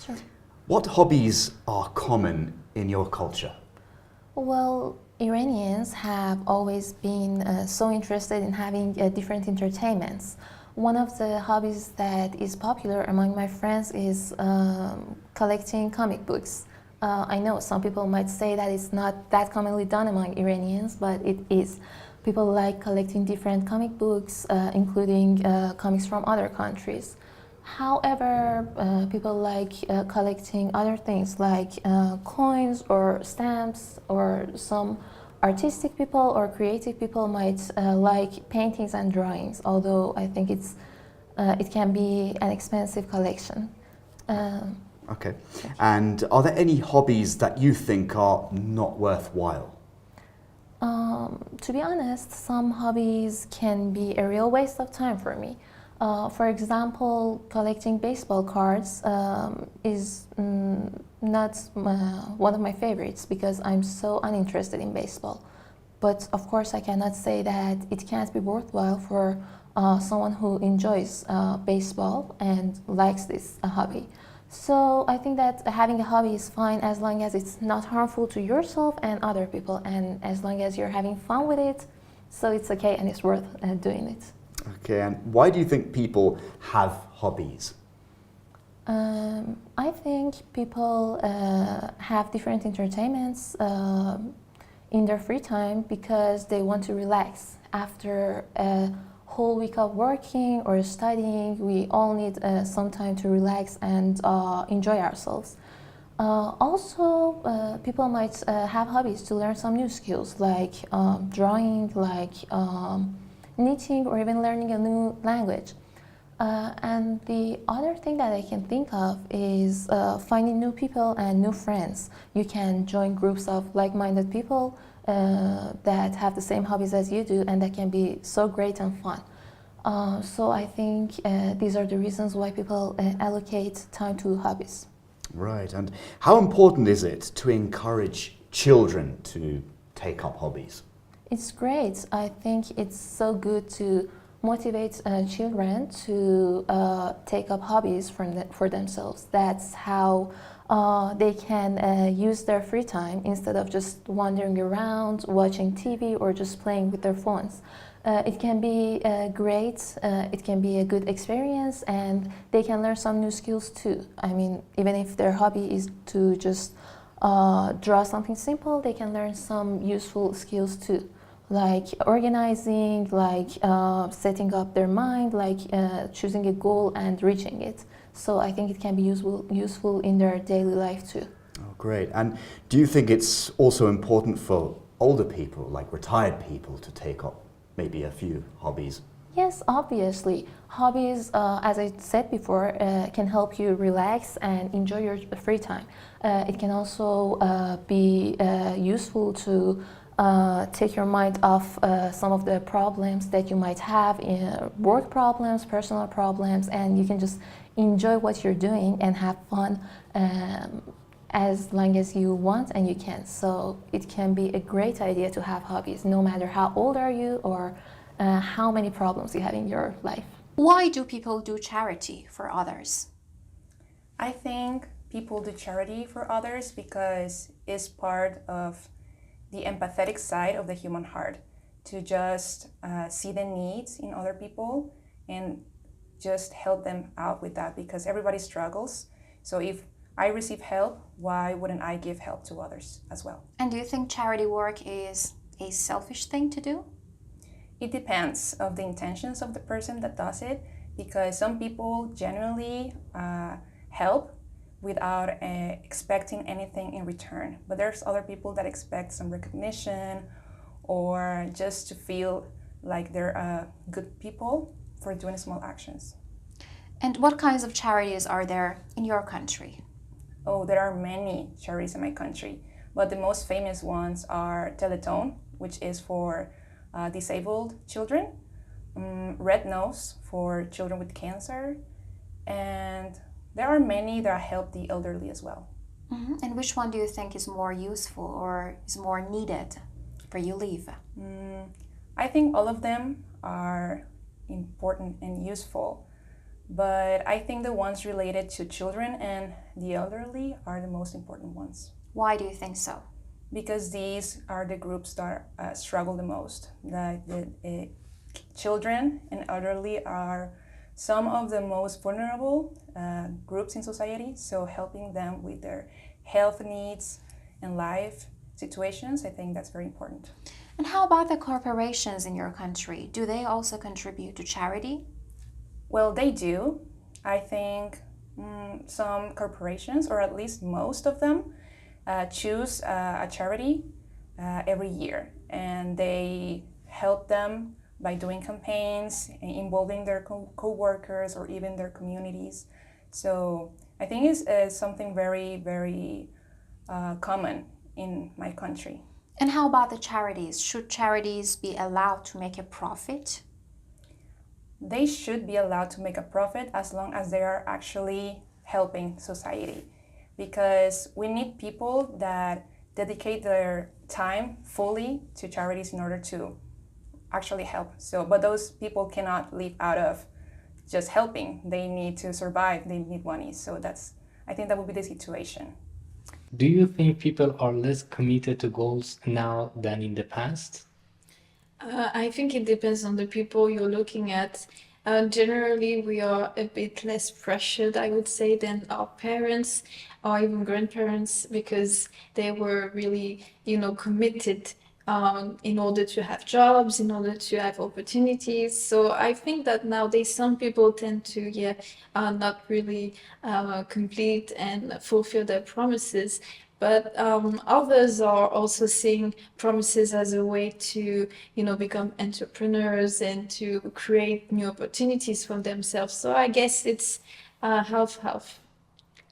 Sure. What hobbies are common in your culture? Well, Iranians have always been so interested in having different entertainments. One of the hobbies that is popular among my friends is collecting comic books. I know some people might say that it's not that commonly done among Iranians, but it is. People like collecting different comic books, including comics from other countries. However, people like collecting other things like coins or stamps, or some artistic people or creative people might like paintings and drawings, although I think it can be an expensive collection. Um, Okay. And are there any hobbies that you think are not worthwhile? To be honest, some hobbies can be a real waste of time for me. For example, collecting baseball cards is not one of my favorites because I'm so uninterested in baseball. But of course, I cannot say that it can't be worthwhile for someone who enjoys baseball and likes this hobby. So I think that having a hobby is fine as long as it's not harmful to yourself and other people, and as long as you're having fun with it, so it's okay and it's worth doing it. Okay, and why do you think people have hobbies? I think people have different entertainments in their free time because they want to relax. After a whole week of working or studying, we all need some time to relax and enjoy ourselves. Also, people might have hobbies to learn some new skills like drawing, like knitting, or even learning a new language. And the other thing that I can think of is finding new people and new friends. You can join groups of like-minded people that have the same hobbies as you do, and that can be so great and fun. So I think these are the reasons why people allocate time to hobbies. Right, and how important is it to encourage children to take up hobbies? It's great. I think it's so good to motivate children to take up hobbies for themselves. That's how they can use their free time instead of just wandering around, watching TV, or just playing with their phones. It can be great, it can be a good experience, and they can learn some new skills too. I mean, even if their hobby is to just draw something simple, they can learn some useful skills too, like organizing, like setting up their mind, like choosing a goal and reaching it. So I think it can be useful in their daily life too. Oh, great. And do you think it's also important for older people, like retired people, to take up maybe a few hobbies? Yes, obviously. Hobbies, as I said before, can help you relax and enjoy your free time. It can also be useful to take your mind off some of the problems that you might have, in work problems, personal problems, and you can just enjoy what you're doing and have fun as long as you want and you can. So it can be a great idea to have hobbies, no matter how old are you or how many problems you have in your life. Why do people do charity for others? I think people do charity for others because it's part of the empathetic side of the human heart, to just see the needs in other people and just help them out with that, because everybody struggles. So if I receive help, why wouldn't I give help to others as well? And do you think charity work is a selfish thing to do? It depends of the intentions of the person that does it, because some people genuinely help without expecting anything in return. But there's other people that expect some recognition or just to feel like they're good people for doing small actions. And what kinds of charities are there in your country? Oh, there are many charities in my country, but the most famous ones are Teleton, which is for disabled children, Red Nose for children with cancer, and there are many that help the elderly as well. Mm-hmm. And which one do you think is more useful or is more needed where you live? I think all of them are important and useful. but I think the ones related to children and the elderly are the most important ones. Why do you think so? Because these are the groups that struggle the most. The children and elderly are some of the most vulnerable groups in society, so helping them with their health needs and life situations, I think that's very important. And how about the corporations in your country? Do they also contribute to charity? Well, they do. I think some corporations, or at least most of them, choose a charity every year, and they help them by doing campaigns, involving their co-workers or even their communities. So I think it's something very, very common in my country. And how about the charities? Should charities be allowed to make a profit? They should be allowed to make a profit as long as they are actually helping society, because we need people that dedicate their time fully to charities in order to actually help. But those people cannot live out of just helping. They need to survive, they need money. I think that would be the situation. Do you think people are less committed to goals now than in the past? I think it depends on the people you're looking at. Generally, we are a bit less pressured, I would say, than our parents or even grandparents, because they were really, committed in order to have jobs, in order to have opportunities. So I think that nowadays some people tend to, not really complete and fulfill their promises. But others are also seeing promises as a way to, become entrepreneurs and to create new opportunities for themselves. So I guess it's half-half.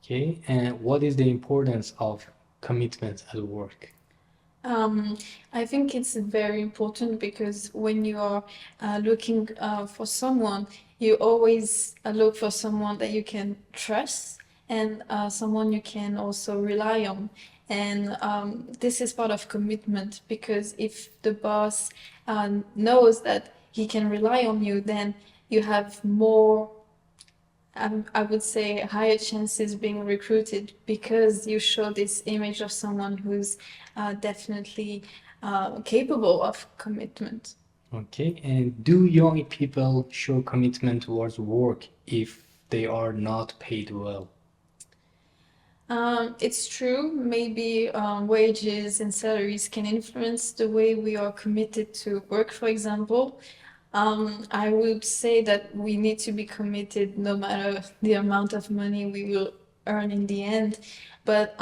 Okay, and what is the importance of commitment at work? I think it's very important because when you are looking for someone, you always look for someone that you can trust and someone you can also rely on. And this is part of commitment, because if the boss knows that he can rely on you, then you have more, I would say, higher chances being recruited, because you show this image of someone who's definitely capable of commitment. Okay, and do young people show commitment towards work if they are not paid well? It's true, maybe wages and salaries can influence the way we are committed to work, for example. I would say that we need to be committed no matter the amount of money we will earn in the end. But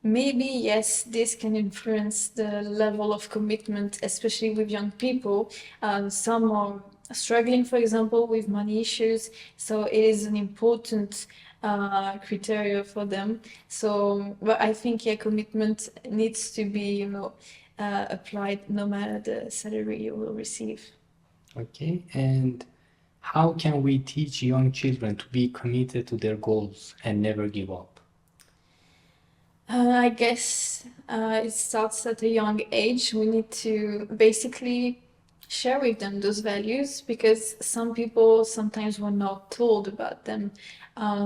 maybe, yes, this can influence the level of commitment, especially with young people. Some are struggling, for example, with money issues, so it is an important criteria for them. So, but I think, commitment needs to be, applied no matter the salary you will receive. Okay, and how can we teach young children to be committed to their goals and never give up? I guess it starts at a young age. We need to basically share with them those values, because some people sometimes were not told about them.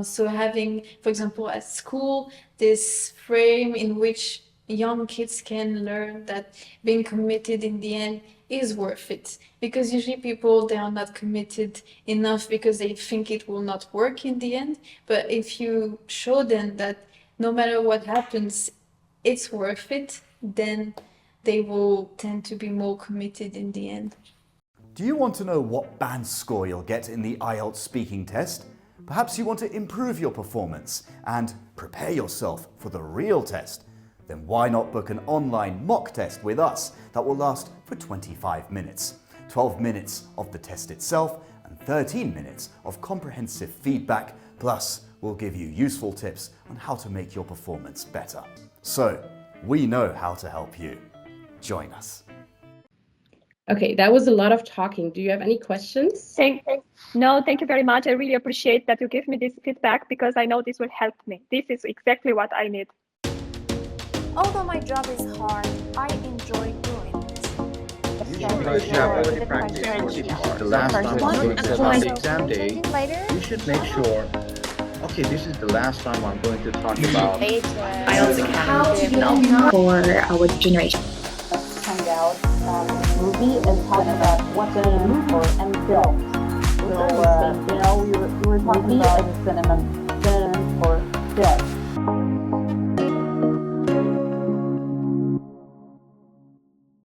So having, for example, at school, this frame in which young kids can learn that being committed in the end is worth it, because usually people, they are not committed enough because they think it will not work in the end. But if you show them that no matter what happens, it's worth it, then they will tend to be more committed in the end. Do you want to know what band score you'll get in the IELTS speaking test? Perhaps you want to improve your performance and prepare yourself for the real test? Then why not book an online mock test with us that will last for 25 minutes? 12 minutes of the test itself and 13 minutes of comprehensive feedback, plus we'll give you useful tips on how to make your performance better. So, we know how to help you. Join us. Okay, that was a lot of talking. Do you have any questions? No, thank you very much. I really appreciate that you give me this feedback, because I know this will help me. This is exactly what I need. Although my job is hard, I enjoy doing it. Because you have already practiced for this part. The last time I'm going to on the exam day, you should make sure, okay, this is the last time I'm going to talk about IELTS Academy for our generation. Find out movie and talk about what's in the movie or and film. So we were talking about cinema or film.